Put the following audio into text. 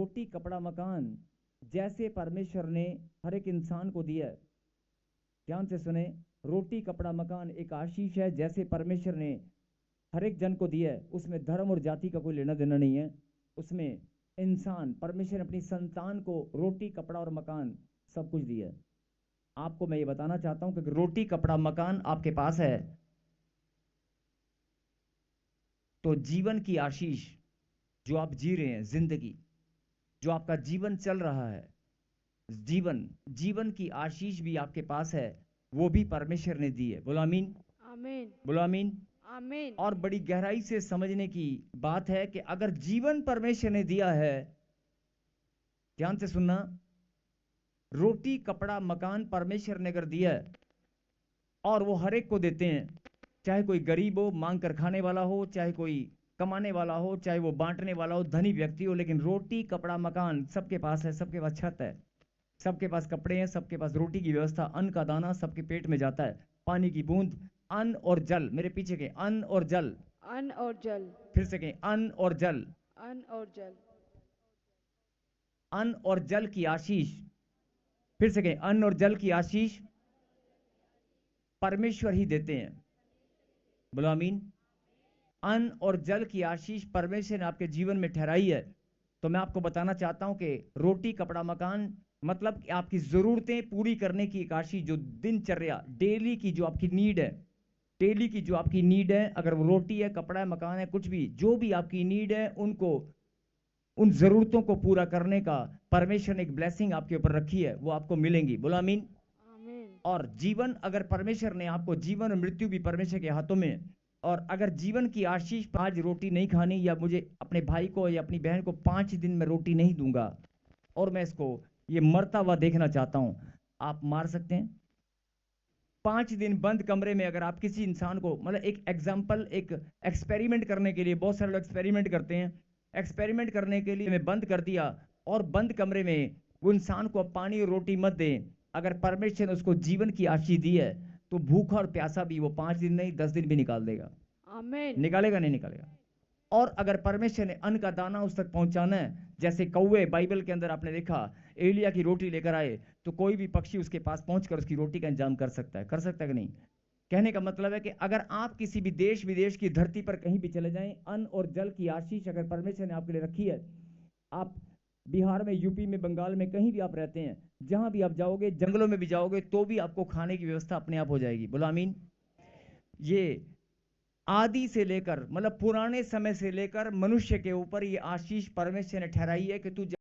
रोटी कपड़ा मकान जैसे परमेश्वर ने हर एक इंसान को दिया है। ध्यान से सुने, रोटी कपड़ा मकान एक आशीष है जैसे परमेश्वर ने हर एक जन को दिया है। उसमें धर्म और जाति का कोई लेना देना नहीं है। उसमें इंसान, परमेश्वर ने अपनी संतान को रोटी कपड़ा और मकान सब कुछ दिया है। आपको मैं ये बताना चाहता हूं कि रोटी कपड़ा मकान आपके पास है तो जीवन की आशीष जो आप जी रहे हैं, जिंदगी जो आपका जीवन चल रहा है, जीवन जीवन की आशीष भी आपके पास है, वो भी परमेश्वर ने दी है। बोलो आमीन। आमीन। बोलो आमीन। आमीन। और बड़ी गहराई से समझने की बात है कि अगर जीवन परमेश्वर ने दिया है, ध्यान से सुनना, रोटी कपड़ा मकान परमेश्वर ने अगर दिया है और वो हर एक को देते हैं, चाहे कोई गरीब हो, मांग कर खाने वाला हो, चाहे कोई कमाने वाला हो, चाहे वो बांटने वाला हो, धनी व्यक्ति हो, लेकिन रोटी कपड़ा मकान सबके पास है। सबके पास छत है, सबके पास कपड़े हैं, सबके पास रोटी की व्यवस्था, अन्न का दाना सबके पेट में जाता है, पानी की बूंद, अन्न और जल। मेरे पीछे के अन्न और जल, अन्न और जल, फिर से कहें अन्न और जल, अन्न और जल, अन्न और जल की आशीष, फिर से कहें अन्न और जल की आशीष परमेश्वर ही देते हैं। बोलो आमीन। अन्न और जल की आशीष परमेश्वर ने आपके जीवन में ठहराई है। तो मैं आपको बताना चाहता हूं कि रोटी कपड़ा मकान मतलब कि आपकी जरूरतें पूरी करने की एक आशीष, जो दिनचर्या डेली की जो आपकी नीड है, डेली की जो आपकी नीड है, अगर वो रोटी है, कपड़ा है, मकान है, कुछ भी जो भी आपकी नीड है, उनको, उन जरूरतों को पूरा करने का परमेश्वर ने एक ब्लेसिंग आपके ऊपर रखी है, वो आपको मिलेंगी। बोलो आमीन। आमीन। और जीवन, अगर परमेश्वर ने आपको, जीवन और मृत्यु भी परमेश्वर के हाथों में है, और अगर जीवन की आशीष, आज रोटी नहीं खानी, या मुझे अपने भाई को या अपनी बहन को 5 दिन में रोटी नहीं दूंगा और मैं इसको ये मरता हुआ देखना चाहता हूं, आप मार सकते हैं। 5 दिन बंद कमरे में अगर आप किसी इंसान को, मतलब एक एग्जाम्पल, एक एक्सपेरिमेंट करने के लिए, बहुत सारे लोग एक्सपेरिमेंट करते हैं, एक्सपेरिमेंट करने के लिए मैं बंद कर दिया और बंद कमरे में वो इंसान को पानी और रोटी मत दें, अगर परमेश्वर ने उसको जीवन की आशीष दी है तो भूखा और प्यासा भी वो 5 दिन नहीं 10 दिन भी निकाल देगा। आमीन। निकालेगा नहीं निकालेगा। और अगर परमेश्वर ने अन्न का दाना उस तक पहुंचाना है, जैसे कौवे, बाइबल के अंदर आपने देखा एलिया की रोटी लेकर आए, तो कोई भी पक्षी उसके पास पहुंचकर उसकी रोटी का इंतजाम कर सकता है, कर सकता है कि नहीं। कहने का मतलब है कि अगर आप किसी भी देश विदेश की धरती पर कहीं भी चले जाएं, अन्न और जल की आशीष अगर परमेश्वर ने आपके लिए रखी है, आप बिहार में, यूपी में, बंगाल में, कहीं भी आप रहते हैं, जहां भी आप जाओगे, जंगलों में भी जाओगे, तो भी आपको खाने की व्यवस्था अपने आप हो जाएगी। बोलो आमीन। ये आदि से लेकर, मतलब पुराने समय से लेकर मनुष्य के ऊपर ये आशीष परमेश्वर ने ठहराई है कि तू